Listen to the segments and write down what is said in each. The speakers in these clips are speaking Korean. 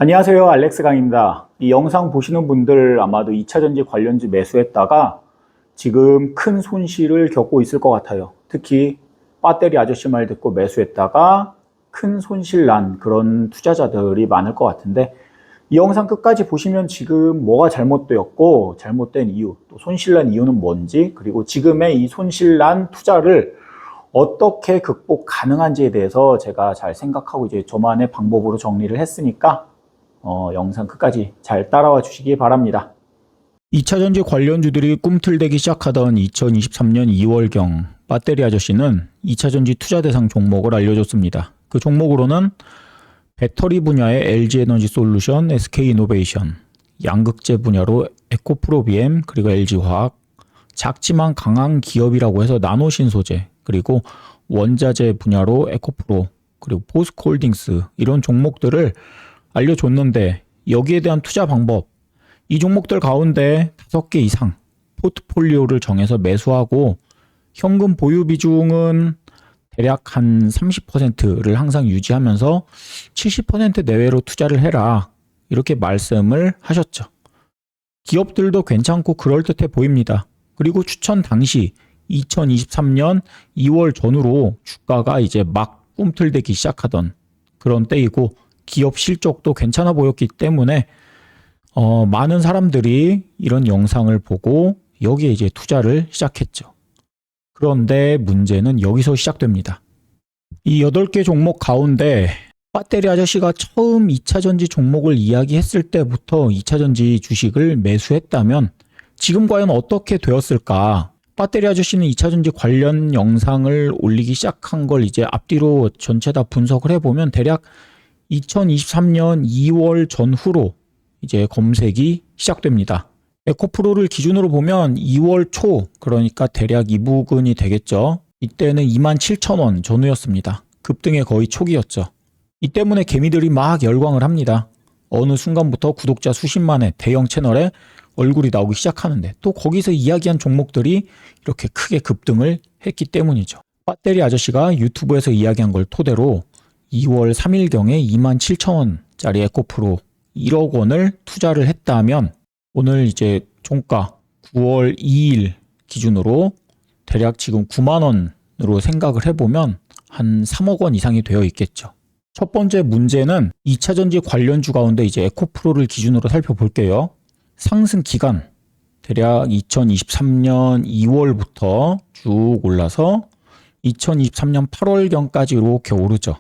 안녕하세요. 알렉스 강입니다. 이 영상 보시는 분들 아마도 2차전지 관련주 매수했다가 지금 큰 손실을 겪고 있을 것 같아요. 특히 배터리 아저씨 말 듣고 매수했다가 큰 손실 난 그런 투자자들이 많을 것 같은데, 이 영상 끝까지 보시면 지금 뭐가 잘못되었고 잘못된 이유, 또 손실 난 이유는 뭔지, 그리고 지금의 이 손실 난 투자를 어떻게 극복 가능한지에 대해서 제가 잘 생각하고 이제 저만의 방법으로 정리를 했으니까 영상 끝까지 잘 따라와 주시기 바랍니다. 2차전지 관련주들이 꿈틀대기 시작하던 2023년 2월경 배터리 아저씨는 2차전지 투자 대상 종목을 알려줬습니다. 그 종목으로는 배터리 분야의 LG에너지솔루션, SK이노베이션, 양극재 분야로 에코프로비엠, 그리고 LG화학, 작지만 강한 기업이라고 해서 나노신소재, 그리고 원자재 분야로 에코프로, 그리고 포스코홀딩스, 이런 종목들을 알려줬는데, 여기에 대한 투자 방법, 이 종목들 가운데 5개 이상 포트폴리오를 정해서 매수하고 현금 보유 비중은 대략 한 30%를 항상 유지하면서 70% 내외로 투자를 해라, 이렇게 말씀을 하셨죠. 기업들도 괜찮고 그럴듯해 보입니다. 그리고 추천 당시 2023년 2월 전후로 주가가 이제 막 꿈틀대기 시작하던 그런 때이고, 기업 실적도 괜찮아 보였기 때문에 많은 사람들이 이런 영상을 보고 여기에 이제 투자를 시작했죠. 그런데 문제는 여기서 시작됩니다. 이 8개 종목 가운데 배터리 아저씨가 처음 2차전지 종목을 이야기했을 때부터 2차전지 주식을 매수했다면 지금 과연 어떻게 되었을까? 배터리 아저씨는 2차전지 관련 영상을 올리기 시작한 걸 이제 앞뒤로 전체 다 분석을 해보면 대략 2023년 2월 전후로 이제 검색이 시작됩니다. 에코프로를 기준으로 보면 2월 초, 그러니까 대략 이 부근이 되겠죠. 이때는 27,000원 전후였습니다. 급등의 거의 초기였죠. 이 때문에 개미들이 막 열광을 합니다. 어느 순간부터 구독자 수십만의 대형 채널에 얼굴이 나오기 시작하는데, 또 거기서 이야기한 종목들이 이렇게 크게 급등을 했기 때문이죠. 배터리 아저씨가 유튜브에서 이야기한 걸 토대로 2월 3일경에 27,000원짜리 에코프로 1억 원을 투자를 했다면 오늘 이제 종가 9월 2일 기준으로 대략 지금 9만 원으로 생각을 해보면 한 3억 원 이상이 되어 있겠죠. 첫 번째 문제는 2차전지 관련주 가운데 이제 에코프로를 기준으로 살펴볼게요. 상승 기간 대략 2023년 2월부터 쭉 올라서 2023년 8월경까지 이렇게 오르죠.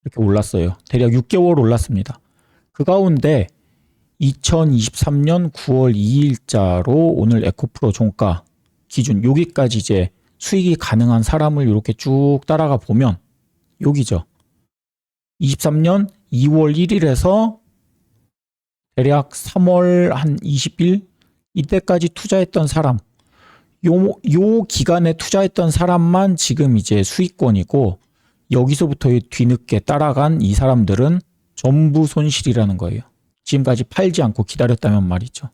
이렇게 올랐어요. 대략 6개월 올랐습니다. 그 가운데 2023년 9월 2일자로 오늘 에코프로 종가 기준 여기까지 이제 수익이 가능한 사람을 이렇게 쭉 따라가 보면 여기죠. 23년 2월 1일에서 대략 3월 한 20일 이때까지 투자했던 사람, 요 기간에 투자했던 사람만 지금 이제 수익권이고, 여기서부터 뒤늦게 따라간 이 사람들은 전부 손실이라는 거예요. 지금까지 팔지 않고 기다렸다면 말이죠.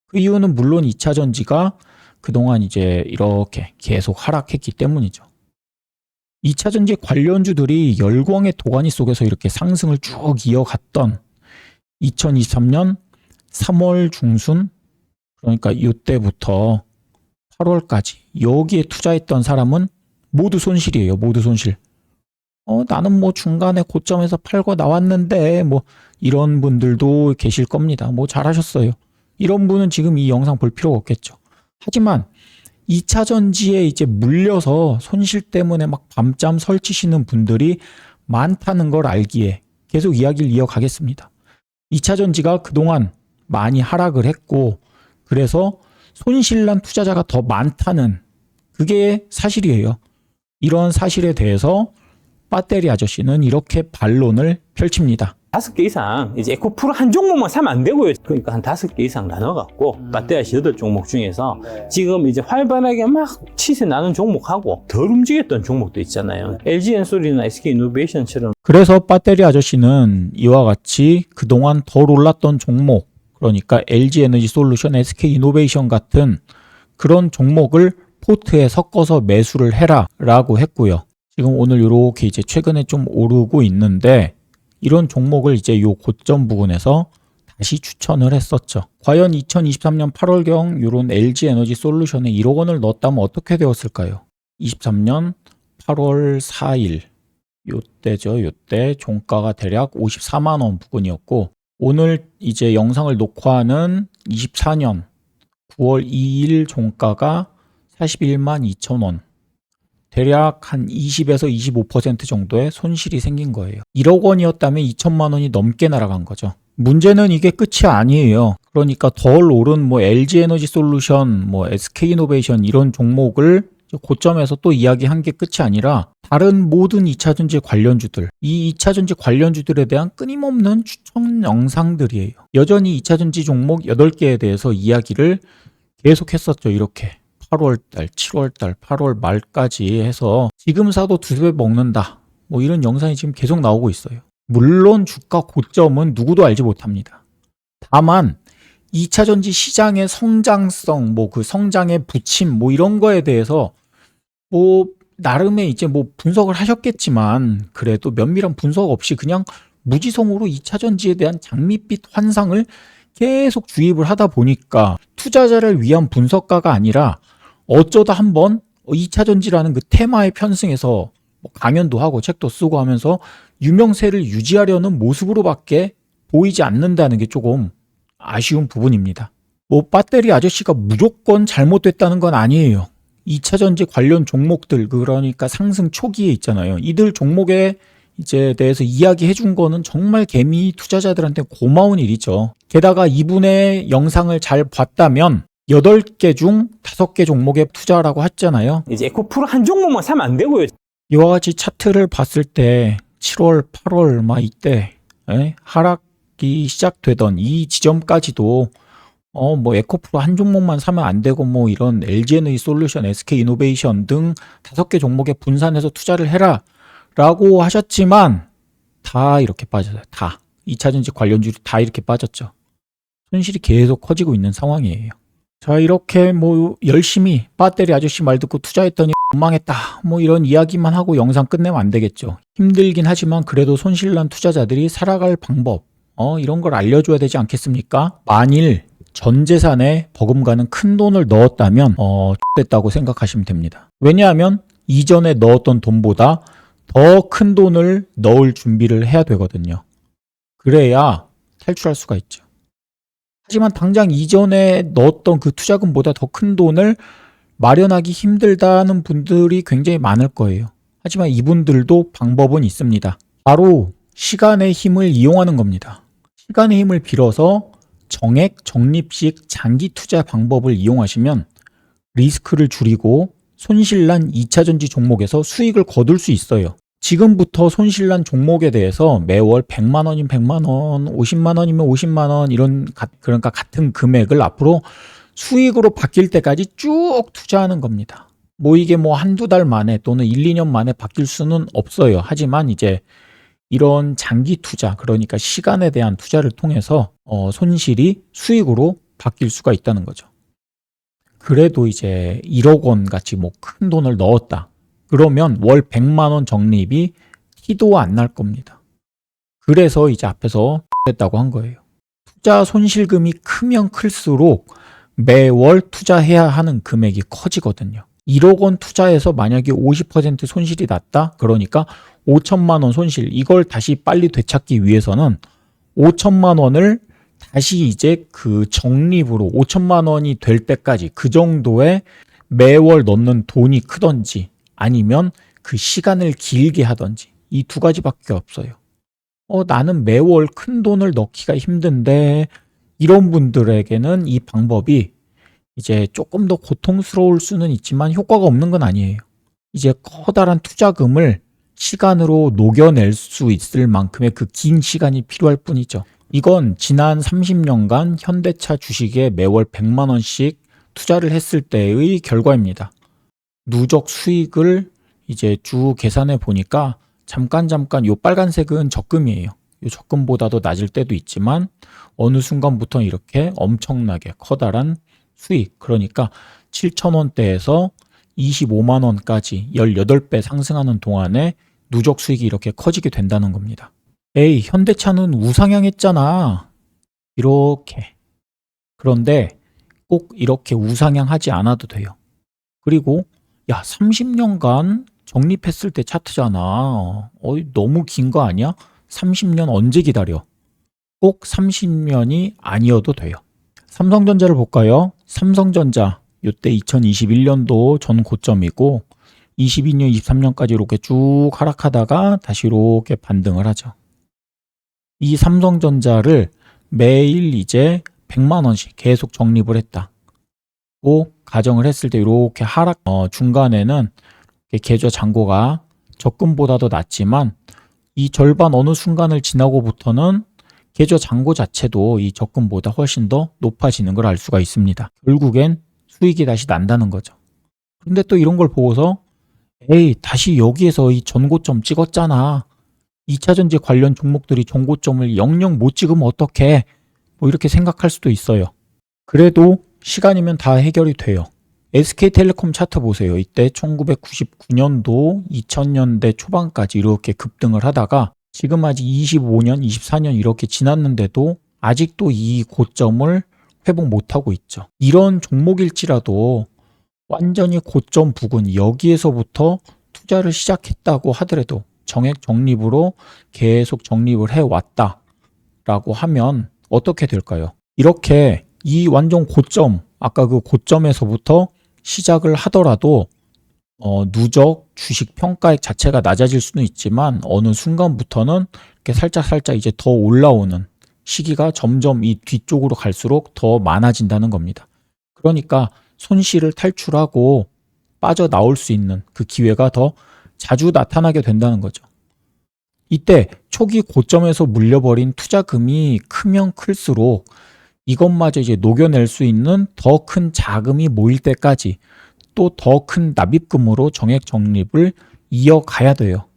그 이유는 물론 2차전지가 그동안 이제 이렇게 계속 하락했기 때문이죠. 2차전지 관련주들이 열광의 도가니 속에서 이렇게 상승을 쭉 이어갔던 2023년 3월 중순, 그러니까 이때부터 8월까지 여기에 투자했던 사람은 모두 손실이에요. 모두 손실. 나는 뭐 중간에 고점에서 팔고 나왔는데 뭐 이런 분들도 계실 겁니다. 뭐 잘하셨어요. 이런 분은 지금 이 영상 볼 필요가 없겠죠. 하지만 2차 전지에 이제 물려서 손실 때문에 막 밤잠 설치시는 분들이 많다는 걸 알기에 계속 이야기를 이어가겠습니다. 2차 전지가 그동안 많이 하락을 했고, 그래서 손실난 투자자가 더 많다는 그게 사실이에요. 이런 사실에 대해서 배터리 아저씨는 이렇게 반론을 펼칩니다. 5개 이상 이제 에코프로 한 종목만 사면 안 되고요. 그러니까 한 5개 이상 나눠갖고 배터리 아저씨 8종목 중에서 지금 이제 활발하게 막 치세 나는 종목하고 덜 움직였던 종목도 있잖아요. LG엔솔이나 SK이노베이션처럼. 그래서 배터리 아저씨는 이와 같이 그동안 덜 올랐던 종목, 그러니까 LG에너지솔루션, SK이노베이션 같은 그런 종목을 포트에 섞어서 매수를 해라 라고 했고요. 지금 오늘 이렇게 이제 최근에 좀 오르고 있는데, 이런 종목을 이제 요 고점 부근에서 다시 추천을 했었죠. 과연 2023년 8월경 이런 LG 에너지 솔루션에 1억 원을 넣었다면 어떻게 되었을까요? 23년 8월 4일 요때죠. 요때 종가가 대략 54만 원 부근이었고, 오늘 이제 영상을 녹화하는 24년 9월 2일 종가가 41만 2천 원. 대략 한 20에서 25% 정도의 손실이 생긴 거예요. 1억 원이었다면 2천만 원이 넘게 날아간 거죠. 문제는 이게 끝이 아니에요. 그러니까 덜 오른 뭐 LG에너지 솔루션, 뭐 SK이노베이션 이런 종목을 고점에서 또 이야기한 게 끝이 아니라 다른 모든 2차전지 관련주들, 이 2차전지 관련주들에 대한 끊임없는 추천 영상들이에요. 여전히 2차전지 종목 8개에 대해서 이야기를 계속 했었죠. 이렇게 8월달, 7월달, 8월 말까지 해서 지금 사도 두세 배 먹는다, 뭐 이런 영상이 지금 계속 나오고 있어요. 물론 주가 고점은 누구도 알지 못합니다. 다만 2차전지 시장의 성장성, 뭐 그 성장의 부침, 뭐 이런 거에 대해서 뭐 나름의 이제 뭐 분석을 하셨겠지만, 그래도 면밀한 분석 없이 그냥 무지성으로 2차전지에 대한 장밋빛 환상을 계속 주입을 하다 보니까 투자자를 위한 분석가가 아니라 어쩌다 한번 2차전지라는 그 테마에 편승해서 뭐 강연도 하고 책도 쓰고 하면서 유명세를 유지하려는 모습으로밖에 보이지 않는다는 게 조금 아쉬운 부분입니다. 뭐 배터리 아저씨가 무조건 잘못됐다는 건 아니에요. 2차전지 관련 종목들, 그러니까 상승 초기에 있잖아요. 이들 종목에 이제 대해서 이야기해 준 거는 정말 개미 투자자들한테 고마운 일이죠. 게다가 이분의 영상을 잘 봤다면 8개 중 5개 종목에 투자라고 했잖아요. 이제 에코프로 한 종목만 사면 안 되고요. 이와 같이 차트를 봤을 때 7월, 8월 막 이때 하락이 시작되던 이 지점까지도 뭐 에코프로 한 종목만 사면 안 되고 뭐 이런 LG에너지 솔루션, SK이노베이션 등 5개 종목에 분산해서 투자를 해라 라고 하셨지만 다 이렇게 빠졌어요. 다 2차전지 관련주들이 다 이렇게 빠졌죠. 손실이 계속 커지고 있는 상황이에요. 자, 이렇게 뭐 열심히 배터리 아저씨 말 듣고 투자했더니 망했다, 뭐 이런 이야기만 하고 영상 끝내면 안 되겠죠. 힘들긴 하지만 그래도 손실난 투자자들이 살아갈 방법, 이런 걸 알려줘야 되지 않겠습니까? 만일 전 재산에 버금가는 큰 돈을 넣었다면 됐다고 생각하시면 됩니다. 왜냐하면 이전에 넣었던 돈보다 더 큰 돈을 넣을 준비를 해야 되거든요. 그래야 탈출할 수가 있죠. 하지만 당장 이전에 넣었던 그 투자금보다 더 큰 돈을 마련하기 힘들다는 분들이 굉장히 많을 거예요. 하지만 이분들도 방법은 있습니다. 바로 시간의 힘을 이용하는 겁니다. 시간의 힘을 빌어서 정액, 적립식 장기 투자 방법을 이용하시면 리스크를 줄이고 손실난 2차전지 종목에서 수익을 거둘 수 있어요. 지금부터 손실난 종목에 대해서 매월 100만 원이면 100만 원, 50만 원이면 50만 원 이런 그러니까 같은 금액을 앞으로 수익으로 바뀔 때까지 쭉 투자하는 겁니다. 뭐 이게 뭐 한두 달 만에 또는 1, 2년 만에 바뀔 수는 없어요. 하지만 이제 이런 장기 투자, 그러니까 시간에 대한 투자를 통해서 손실이 수익으로 바뀔 수가 있다는 거죠. 그래도 이제 1억 원 같이 뭐 큰 돈을 넣었다. 그러면 월 100만 원 적립이 티도 안 날 겁니다. 그래서 이제 앞에서 됐다고 한 거예요. 투자 손실금이 크면 클수록 매월 투자해야 하는 금액이 커지거든요. 1억 원 투자해서 만약에 50% 손실이 났다? 그러니까 5천만 원 손실. 이걸 다시 빨리 되찾기 위해서는 5천만 원을 다시 이제 그 적립으로 5천만 원이 될 때까지 그 정도의 매월 넣는 돈이 크던지 아니면 그 시간을 길게 하던지 이 두 가지밖에 없어요. 나는 매월 큰 돈을 넣기가 힘든데 이런 분들에게는 이 방법이 이제 조금 더 고통스러울 수는 있지만 효과가 없는 건 아니에요. 이제 커다란 투자금을 시간으로 녹여낼 수 있을 만큼의 그 긴 시간이 필요할 뿐이죠. 이건 지난 30년간 현대차 주식에 매월 100만 원씩 투자를 했을 때의 결과입니다. 누적 수익을 이제 주 계산해 보니까 잠깐 요 빨간색은 적금이에요. 이 적금보다도 낮을 때도 있지만 어느 순간부터 이렇게 엄청나게 커다란 수익, 그러니까 7,000원대에서 25만 원까지 18배 상승하는 동안에 누적 수익이 이렇게 커지게 된다는 겁니다. 에이, 현대차는 우상향했잖아. 이렇게. 그런데 꼭 이렇게 우상향하지 않아도 돼요. 그리고 야, 30년간 적립했을 때 차트잖아. 너무 긴 거 아니야? 30년 언제 기다려? 꼭 30년이 아니어도 돼요. 삼성전자를 볼까요? 삼성전자 이때 2021년도 전 고점이고 22년, 23년까지 이렇게 쭉 하락하다가 다시 이렇게 반등을 하죠. 이 삼성전자를 매일 이제 100만 원씩 계속 적립을 했다. 고 가정을 했을 때 이렇게 하락 중간에는 계좌 잔고가 적금보다도 낮지만 이 절반 어느 순간을 지나고부터는 계좌 잔고 자체도 이 적금보다 훨씬 더 높아지는 걸 알 수가 있습니다. 결국엔 수익이 다시 난다는 거죠. 그런데 또 이런 걸 보고서 에이, 다시 여기에서 이 전고점 찍었잖아. 2차전지 관련 종목들이 전고점을 영영 못 찍으면 어떡해? 뭐 이렇게 생각할 수도 있어요. 그래도 시간이면 다 해결이 돼요. SK텔레콤 차트 보세요. 이때 1999년도 2000년대 초반까지 이렇게 급등을 하다가 지금 아직 25년, 24년 이렇게 지났는데도 아직도 이 고점을 회복 못하고 있죠. 이런 종목일지라도 완전히 고점 부근 여기에서부터 투자를 시작했다고 하더라도 정액 적립으로 계속 적립을 해왔다라고 하면 어떻게 될까요? 이렇게 이 완전 고점, 아까 그 고점에서부터 시작을 하더라도 누적 주식 평가액 자체가 낮아질 수는 있지만 어느 순간부터는 이렇게 살짝 이제 더 올라오는 시기가 점점 이 뒤쪽으로 갈수록 더 많아진다는 겁니다. 그러니까 손실을 탈출하고 빠져나올 수 있는 그 기회가 더 자주 나타나게 된다는 거죠. 이때 초기 고점에서 물려버린 투자금이 크면 클수록 이것마저 이제 녹여낼 수 있는 더 큰 자금이 모일 때까지 또 더 큰 납입금으로 정액 적립을 이어가야 돼요.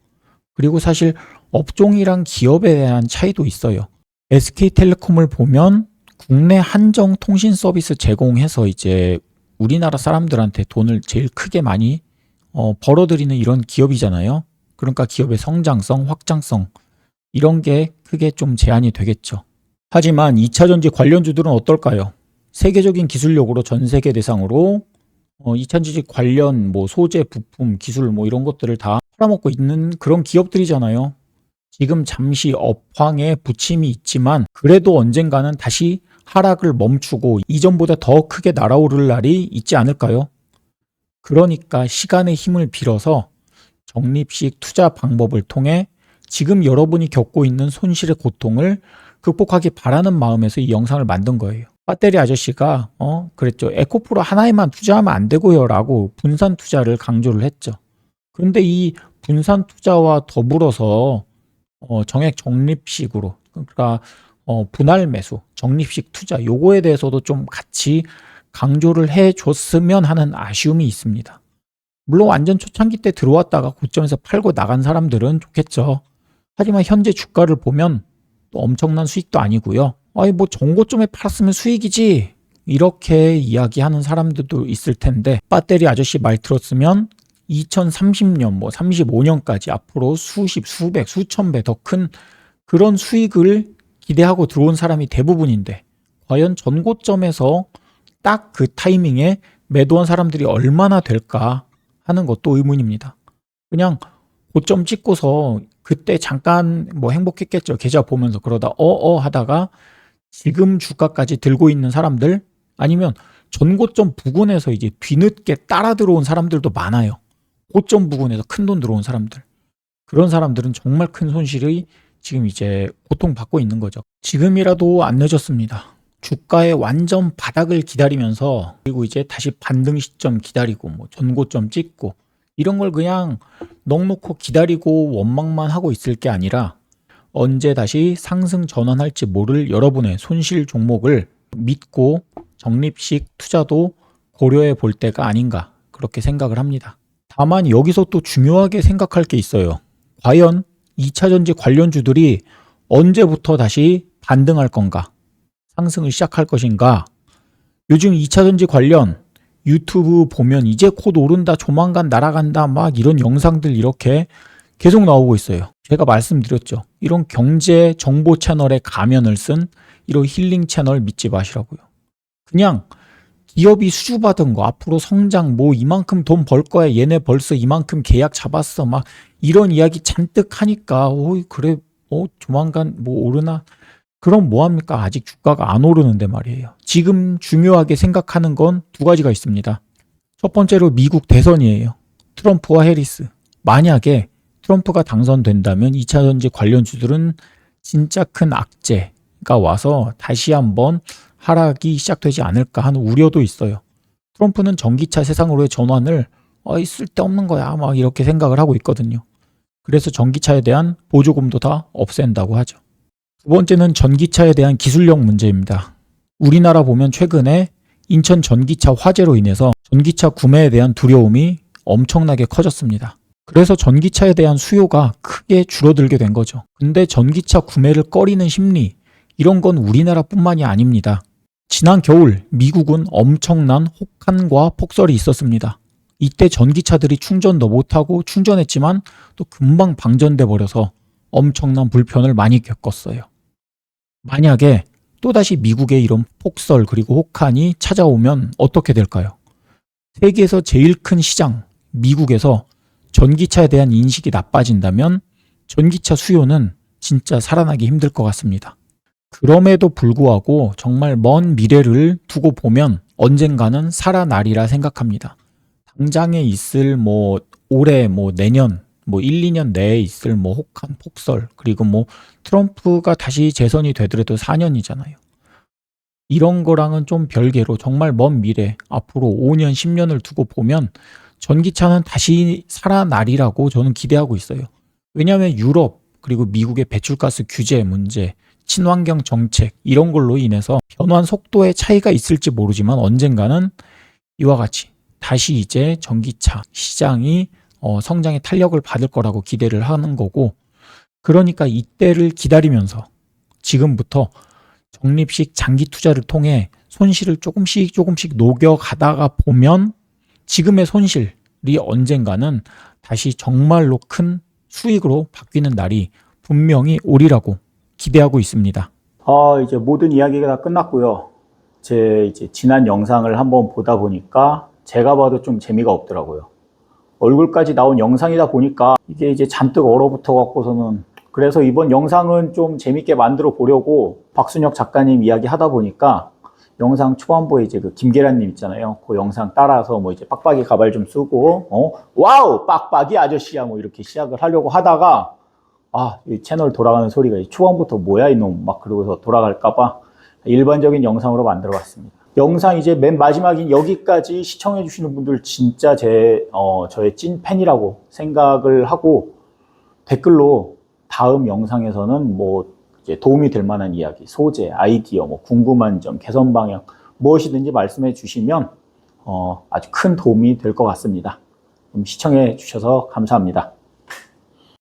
그리고 사실 업종이랑 기업에 대한 차이도 있어요. SK텔레콤을 보면 국내 한정 통신 서비스 제공해서 이제 우리나라 사람들한테 돈을 제일 크게 많이 벌어들이는 이런 기업이잖아요. 그러니까 기업의 성장성, 확장성 이런 게 크게 좀 제한이 되겠죠. 하지만 2차전지 관련주들은 어떨까요? 세계적인 기술력으로 전 세계 대상으로 2차전지 관련 뭐 소재, 부품, 기술 뭐 이런 것들을 다 팔아먹고 있는 그런 기업들이잖아요. 지금 잠시 업황에 부침이 있지만 그래도 언젠가는 다시 하락을 멈추고 이전보다 더 크게 날아오를 날이 있지 않을까요? 그러니까 시간의 힘을 빌어서 적립식 투자 방법을 통해 지금 여러분이 겪고 있는 손실의 고통을 극복하기 바라는 마음에서 이 영상을 만든 거예요. 배터리 아저씨가 그랬죠. 에코프로 하나에만 투자하면 안 되고요 라고 분산 투자를 강조를 했죠. 그런데 이 분산 투자와 더불어서 정액 적립식으로 그러니까 분할 매수, 적립식 투자 요거에 대해서도 좀 같이 강조를 해줬으면 하는 아쉬움이 있습니다. 물론 완전 초창기 때 들어왔다가 고점에서 팔고 나간 사람들은 좋겠죠. 하지만 현재 주가를 보면 또 엄청난 수익도 아니고요. 아니 뭐 전고점에 팔았으면 수익이지 이렇게 이야기하는 사람들도 있을 텐데 배터리 아저씨 말 들었으면 2030년 뭐 35년까지 앞으로 수십, 수백, 수천 배 더 큰 그런 수익을 기대하고 들어온 사람이 대부분인데 과연 전고점에서 딱 그 타이밍에 매도한 사람들이 얼마나 될까 하는 것도 의문입니다. 그냥 고점 찍고서 그때 잠깐 뭐 행복했겠죠. 계좌 보면서 그러다 하다가 지금 주가까지 들고 있는 사람들 아니면 전고점 부근에서 이제 뒤늦게 따라 들어온 사람들도 많아요. 고점 부근에서 큰돈 들어온 사람들. 그런 사람들은 정말 큰 손실이 지금 이제 고통받고 있는 거죠. 지금이라도 안 늦었습니다. 주가의 완전 바닥을 기다리면서 그리고 이제 다시 반등 시점 기다리고 뭐 전고점 찍고 이런 걸 그냥 넋놓고 기다리고 원망만 하고 있을 게 아니라 언제 다시 상승 전환할지 모를 여러분의 손실 종목을 믿고 적립식 투자도 고려해 볼 때가 아닌가 그렇게 생각을 합니다. 다만 여기서 또 중요하게 생각할 게 있어요. 과연 2차전지 관련주들이 언제부터 다시 반등할 건가? 상승을 시작할 것인가? 요즘 2차전지 관련 유튜브 보면 이제 곧 오른다, 조만간 날아간다 막 이런 영상들 이렇게 계속 나오고 있어요. 제가 말씀드렸죠. 이런 경제 정보 채널에 가면을 쓴 이런 힐링 채널 믿지 마시라고요. 그냥 기업이 수주받은 거 앞으로 성장 뭐 이만큼 돈 벌 거야. 얘네 벌써 이만큼 계약 잡았어. 막 이런 이야기 잔뜩 하니까 그래 조만간 뭐 오르나? 그럼 뭐합니까? 아직 주가가 안 오르는데 말이에요. 지금 중요하게 생각하는 건 두 가지가 있습니다. 첫 번째로 미국 대선이에요. 트럼프와 해리스. 만약에 트럼프가 당선된다면 2차전지 관련주들은 진짜 큰 악재가 와서 다시 한번 하락이 시작되지 않을까 하는 우려도 있어요. 트럼프는 전기차 세상으로의 전환을 쓸데없는 거야 막 이렇게 생각을 하고 있거든요. 그래서 전기차에 대한 보조금도 다 없앤다고 하죠. 두 번째는 전기차에 대한 기술력 문제입니다. 우리나라 보면 최근에 인천 전기차 화재로 인해서 전기차 구매에 대한 두려움이 엄청나게 커졌습니다. 그래서 전기차에 대한 수요가 크게 줄어들게 된 거죠. 근데 전기차 구매를 꺼리는 심리, 이런 건 우리나라뿐만이 아닙니다. 지난 겨울 미국은 엄청난 혹한과 폭설이 있었습니다. 이때 전기차들이 충전도 못하고 충전했지만 또 금방 방전돼 버려서 엄청난 불편을 많이 겪었어요. 만약에 또다시 미국에 이런 폭설 그리고 혹한이 찾아오면 어떻게 될까요? 세계에서 제일 큰 시장 미국에서 전기차에 대한 인식이 나빠진다면 전기차 수요는 진짜 살아나기 힘들 것 같습니다. 그럼에도 불구하고 정말 먼 미래를 두고 보면 언젠가는 살아나리라 생각합니다. 당장에 있을 올해 내년 1, 2년 내에 있을 혹한 폭설 그리고 트럼프가 다시 재선이 되더라도 4년이잖아요. 이런 거랑은 좀 별개로 정말 먼 미래 앞으로 5년, 10년을 두고 보면 전기차는 다시 살아나리라고 저는 기대하고 있어요. 왜냐하면 유럽 그리고 미국의 배출가스 규제 문제, 친환경 정책 이런 걸로 인해서 변환 속도의 차이가 있을지 모르지만 언젠가는 이와 같이 다시 이제 전기차 시장이 성장의 탄력을 받을 거라고 기대를 하는 거고, 그러니까 이때를 기다리면서 지금부터 적립식 장기 투자를 통해 손실을 조금씩 녹여가다가 보면 지금의 손실이 언젠가는 다시 정말로 큰 수익으로 바뀌는 날이 분명히 오리라고 기대하고 있습니다. 이제 모든 이야기가 다 끝났고요. 제 이제 지난 영상을 한번 보다 보니까 제가 봐도 좀 재미가 없더라고요. 얼굴까지 나온 영상이다 보니까 이게 이제 잔뜩 얼어붙어 갖고서는, 그래서 이번 영상은 좀 재밌게 만들어 보려고 박순혁 작가님 이야기 하다 보니까 영상 초반부에 이제 그 김계란님 있잖아요. 그 영상 따라서 이제 빡빡이 가발 좀 쓰고, 와우! 빡빡이 아저씨야! 이렇게 시작을 하려고 하다가, 이 채널 돌아가는 소리가 초반부터 뭐야 이놈 막 그러고서 돌아갈까봐 일반적인 영상으로 만들어 봤습니다. 영상 이제 맨 마지막인 여기까지 시청해 주시는 분들 진짜 저의 찐 팬이라고 생각을 하고, 댓글로 다음 영상에서는 이제 도움이 될 만한 이야기, 소재, 아이디어, 궁금한 점, 개선 방향 무엇이든지 말씀해 주시면 아주 큰 도움이 될 것 같습니다. 시청해 주셔서 감사합니다.